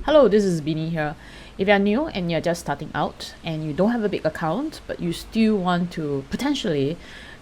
Hello, this is Beanie here. If you're new and you're just starting out and you don't have a big account, but you still want to potentially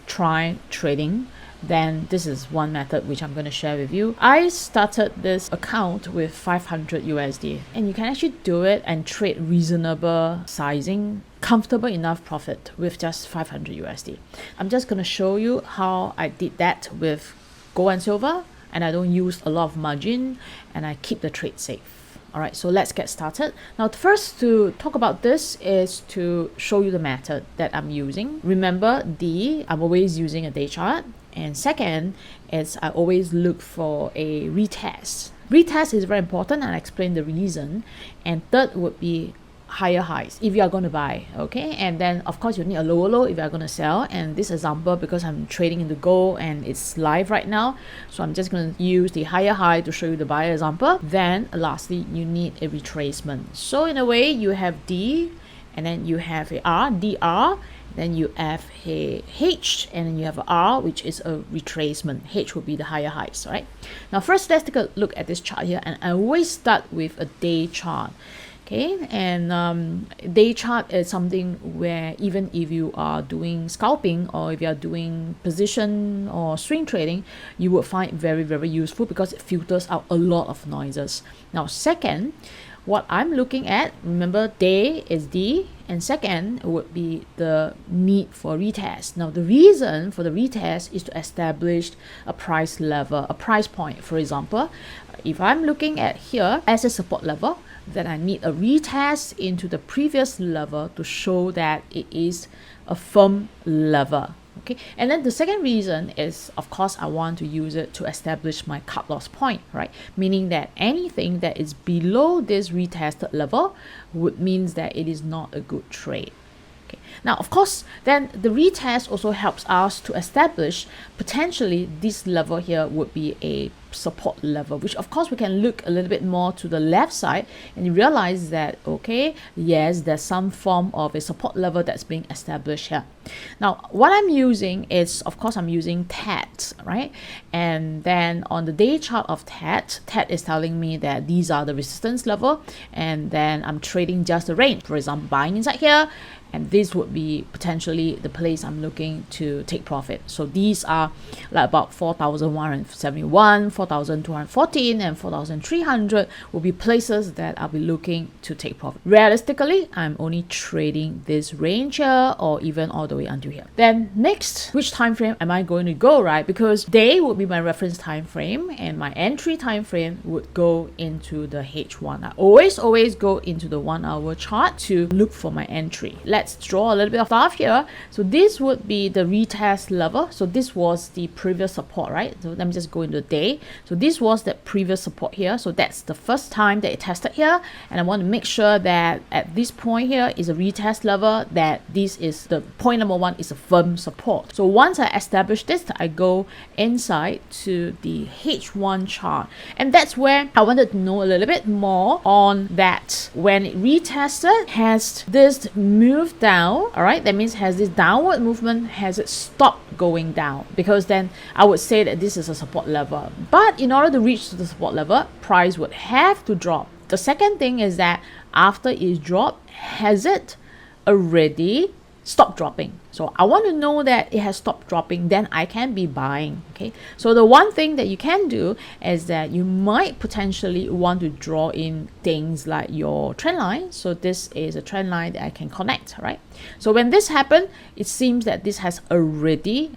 try trading, then this is one method which I'm going to share with you. I started this account with 500 USD, and you can actually do it and trade reasonable sizing, comfortable enough profit with just 500 USD. I'm just going to show you how I did that with gold and silver, and I don't use a lot of margin, and I keep the trade safe. All right, so let's get started. Now, first to talk about this is to show you the method that I'm using. Remember, I'm always using a day chart. And second is I always look for a retest. Retest is very important, and I explain the reason. And third would be higher highs if you are going to buy, okay? And then of course you need a lower low if you are going to sell. And this example, because I'm trading into gold and it's live right now, so I'm just going to use the higher high to show you the buyer example. Then lastly, you need a retracement. So in a way, you have D, and then you have a R, DR, then you have a H, and then you have a R, which is a retracement. H would be the higher highs, right? Now first, let's take a look at this chart here, and I always start with a day chart. Okay, and day chart is something where even if you are doing scalping or if you are doing position or swing trading, you will find it very, very useful because it filters out a lot of noises. Now, second, what I'm looking at, remember day is D, and second would be the need for retest. Now, the reason for the retest is to establish a price level, a price point. For example, if I'm looking at here as a support level, then I need a retest into the previous level to show that it is a firm level. Okay, and then the second reason is, of course, I want to use it to establish my cut loss point, right? Meaning that anything that is below this retested level would means that it is not a good trade. Okay. Now, of course, then the retest also helps us to establish potentially this level here would be a support level, which of course we can look a little bit more to the left side and you realize that, okay, yes, there's some form of a support level that's being established here. Now, what I'm using is, of course, I'm using TET, right? And then on the day chart of TET is telling me that these are the resistance level, and then I'm trading just the range. For example, buying inside here, and this would be potentially the place I'm looking to take profit. So these are like about 4,171, 4,214, and 4,300 will be places that I'll be looking to take profit. Realistically, I'm only trading this range here or even all the way until here. Then next, which time frame am I going to go, right? Because day would be my reference time frame and my entry time frame would go into the H1. I always go into the 1 hour chart to look for my entry. Let's draw a little bit of stuff here. So this would be the retest level. So this was the previous support, right? So let me just go into the day. So this was the previous support here. So that's the first time that it tested here. And I want to make sure that at this point here is a retest level, that this is the point number one is a firm support. So once I establish this, I go inside to the H1 chart. And that's where I wanted to know a little bit more on that. When it retested, has this moved down? All right, that means has this downward movement, has it stopped going down? Because then I would say that this is a support level. But in order to reach the support level, price would have to drop. The second thing is that after it dropped, has it already stopped dropping? So I want to know that it has stopped dropping, then I can be buying. Okay, so the one thing that you can do is that you might potentially want to draw in things like your trend line. So this is a trend line that I can connect, right? So when this happened, it seems that this has already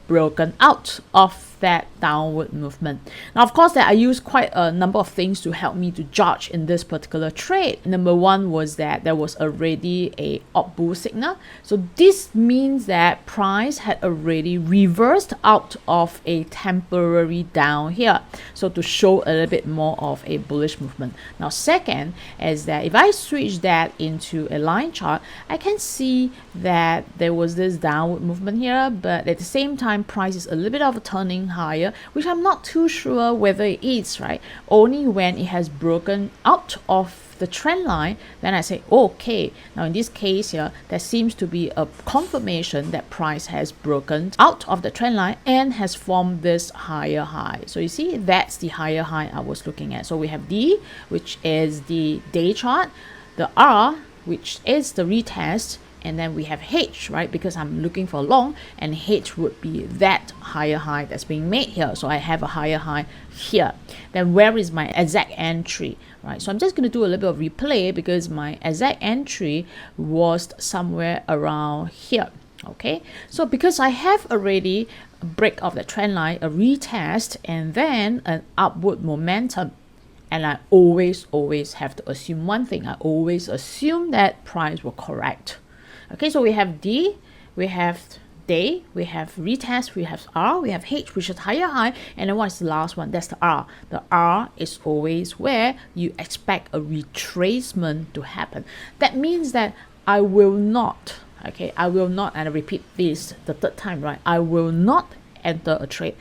broken out of that downward movement. Now, of course, that I use quite a number of things to help me to judge in this particular trade. Number one was that there was already a up bull signal. So this means that price had already reversed out of a temporary down here. So to show a little bit more of a bullish movement. Now, second is that if I switch that into a line chart, I can see that there was this downward movement here, but at the same time, price is a little bit of a turning higher, which I'm not too sure whether it is, right? Only when it has broken out of the trend line, then I say, okay, now in this case here, there seems to be a confirmation that price has broken out of the trend line and has formed this higher high. So you see, that's the higher high I was looking at. So we have D, which is the day chart, the R, which is the retest, and then we have H, right? Because I'm looking for long, and H would be that higher high that's being made here. So I have a higher high here. Then where is my exact entry, right? So I'm just going to do a little bit of replay because my exact entry was somewhere around here. Okay, so because I have already a break of the trend line, a retest, and then an upward momentum, and I always have to assume one thing. I always assume that price will correct. Okay, so we have D, we have day, we have retest, we have R, we have H, which is higher high, and then what's the last one? That's the R. The R is always where you expect a retracement to happen. That means that I will not, okay, I will not, and I repeat this the third time, right? I will not enter a trade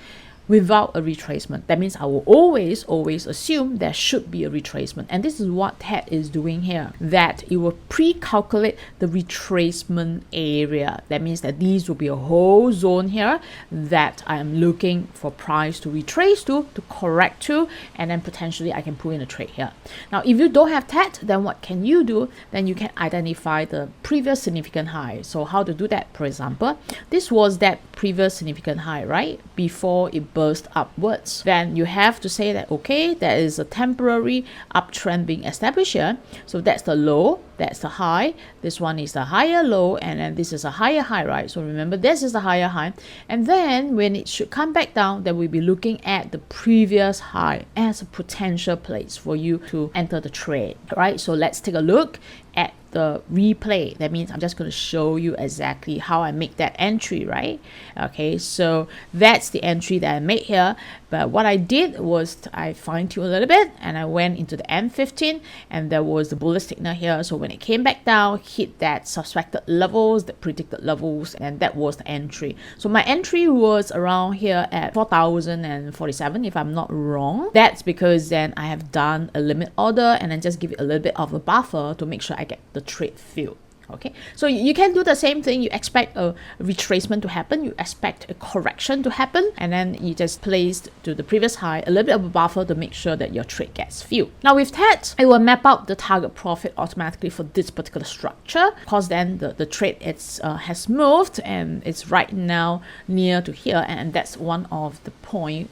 without a retracement. That means I will always assume there should be a retracement. And this is what TED is doing here, that it will pre-calculate the retracement area. That means that these will be a whole zone here that I am looking for price to retrace to correct to, and then potentially I can pull in a trade here. Now, if you don't have TED, then what can you do? Then you can identify the previous significant high. So how to do that? For example, this was that previous significant high, right? Before it burst upwards. Then you have to say that, okay, there is a temporary uptrend being established here. So that's the low, that's the high. This one is the higher low, and then this is a higher high, right? So remember, this is the higher high. And then when it should come back down, then we'll be looking at the previous high as a potential place for you to enter the trade, right? So let's take a look at the replay. That means I'm just going to show you exactly how I make that entry, right? Okay, so that's the entry that I made here. But what I did was I fine-tuned a little bit, and I went into the M15, and there was the bullish signal here. So when it came back down, hit that suspected levels, the predicted levels, and that was the entry. So my entry was around here at 4,047, if I'm not wrong. That's because then I have done a limit order and then just give it a little bit of a buffer to make sure I get the trade filled. Okay, so you can do the same thing. You expect a retracement to happen, you expect a correction to happen, and then you just placed to the previous high a little bit of a buffer to make sure that your trade gets filled. Now with that, it will map out the target profit automatically for this particular structure, because then the trade has moved and it's right now near to here, and that's one of the point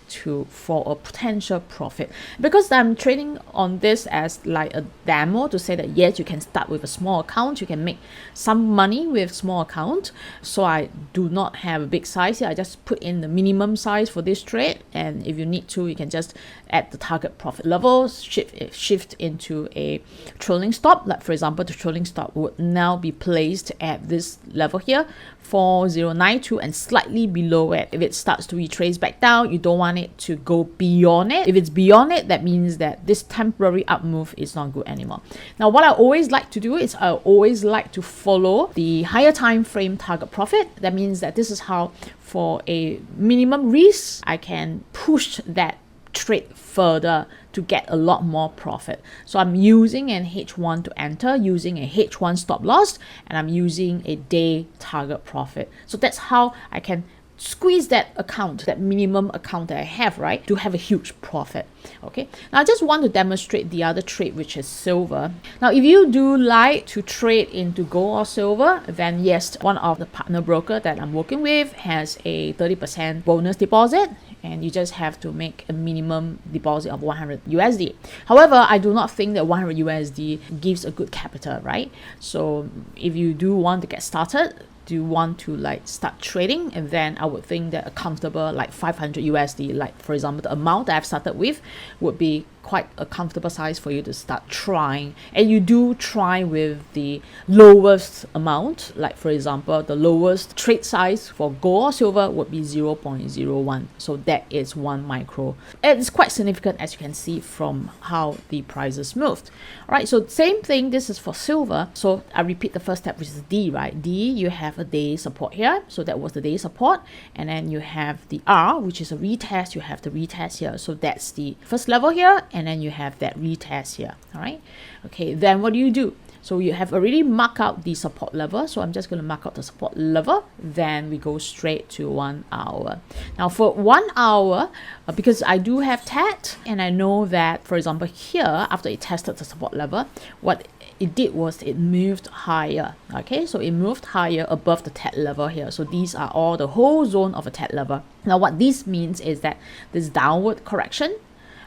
for a potential profit. Because I'm trading on this as like a demo to say that yes, you can start with a small account, you can make some money with small account. So I do not have a big size here. I just put in the minimum size for this trade, and if you need to, you can just add the target profit levels, shift into a trailing stop. Like for example, the trailing stop would now be placed at this level here, 4092, and slightly below it. If it starts to retrace back down, you don't want it to go beyond it. If it's beyond it, that means that this temporary up move is not good anymore. Now what I always like to do is I always like to follow the higher time frame target profit. That means that this is how, for a minimum risk, I can push that trade further to get a lot more profit. So I'm using an H1 to enter, using a H1 stop loss, and I'm using a day target profit. So that's how I can squeeze that account, that minimum account that I have, right, to have a huge profit. Okay, now I just want to demonstrate the other trade, which is silver. Now if you do like to trade into gold or silver, then yes, one of the partner broker that I'm working with has a 30% bonus deposit, and you just have to make a minimum deposit of 100 USD. However, I do not think that 100 USD gives a good capital, right? So if you do want to get started, do you want to like start trading, and then I would think that a comfortable like 500 USD, like for example the amount that I've started with, would be quite a comfortable size for you to start trying. And you do try with the lowest amount, like for example the lowest trade size for gold or silver would be 0.01. so that is 1 micro. It's quite significant, as you can see from how the prices moved. All right, so same thing, this is for silver. So I repeat the first step, which is D, right? D, you have a day support here, so that was the day support, and then you have the R, which is a retest. You have the retest here, so that's the first level here, and then you have that retest here. All right. Okay, then what do? So you have already marked out the support level. So I'm just going to mark out the support level. Then we go straight to 1 hour. Now for 1 hour, because I do have TAT, and I know that, for example, here, after it tested the support level, what it did was it moved higher. Okay, so it moved higher above the TAT level here. So these are all the whole zone of a TAT level. Now what this means is that this downward correction,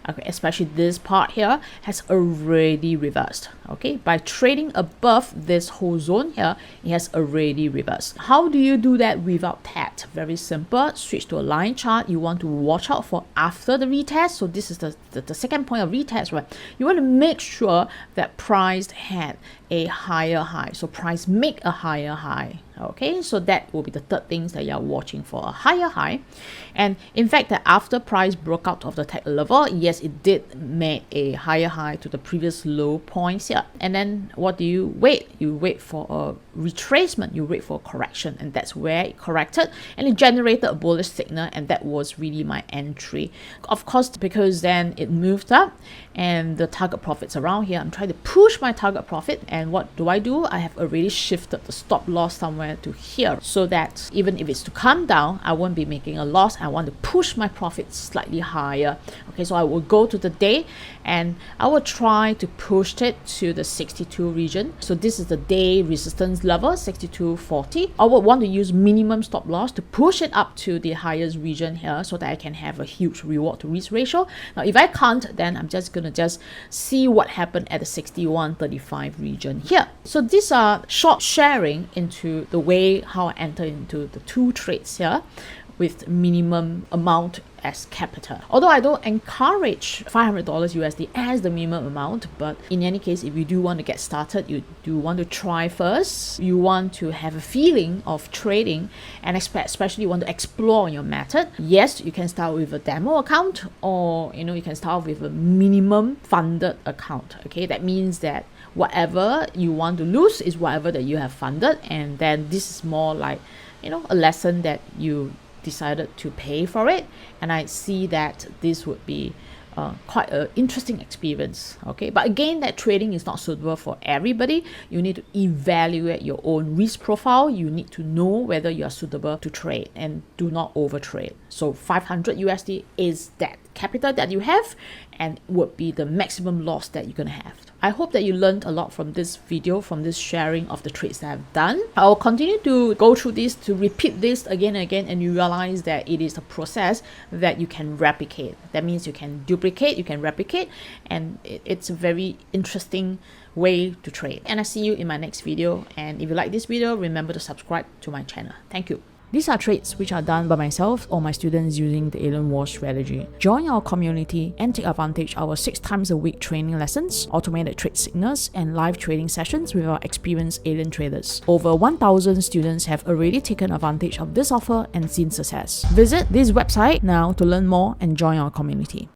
okay, especially this part here, has already reversed. Okay, by trading above this whole zone here, it has already reversed. How do you do that without TAT? Very simple. Switch to a line chart. You want to watch out for after the retest. So this is the second point of retest, right? You want to make sure that price had a higher high. So price make a higher high. Okay, so that will be the third things that you're watching for, a higher high. And in fact, that after price broke out of the TAT level, yes, it did make a higher high to the previous low points here. And then what do you wait? You wait for a retracement, you wait for a correction, and that's where it corrected and it generated a bullish signal, and that was really my entry. Of course, because then it moved up and the target profits around here, I'm trying to push my target profit, and what do? I have already shifted the stop loss somewhere to here, so that even if it's to come down, I won't be making a loss. I want to push my profits slightly higher. Okay, so I will go to the day and I will try to push it to the 62 region. So this is the day resistance level, 62.40. I would want to use minimum stop loss to push it up to the highest region here, so that I can have a huge reward to risk ratio. Now if I can't, then I'm just gonna see what happened at the 61.35 region here. So these are short sharing into the way how I enter into the two trades here with minimum amount as capital. Although I don't encourage $500 USD as the minimum amount, but in any case, if you do want to get started, you do want to try first, you want to have a feeling of trading, and especially you want to explore your method, yes, you can start with a demo account, or you can start with a minimum funded account. Okay, that means that whatever you want to lose is whatever that you have funded, and then this is more like a lesson that you decided to pay for it, and I see that this would be quite an interesting experience. Okay, but again, that trading is not suitable for everybody. You need to evaluate your own risk profile. You need to know whether you are suitable to trade, and do not overtrade. So 500 USD is that capital that you have, and would be the maximum loss that you're gonna have. I hope that you learned a lot from this video, from this sharing of the trades that I've done. I'll continue to go through this, to repeat this again and again, and you realize that it is a process that you can replicate. That means you can duplicate, you can replicate, and it's a very interesting way to trade. And I see you in my next video. And if you like this video, remember to subscribe to my channel. Thank you. These are trades which are done by myself or my students using the Alien War strategy. Join our community and take advantage of our 6 times a week training lessons, automated trade signals, and live trading sessions with our experienced alien traders. Over 1,000 students have already taken advantage of this offer and seen success. Visit this website now to learn more and join our community.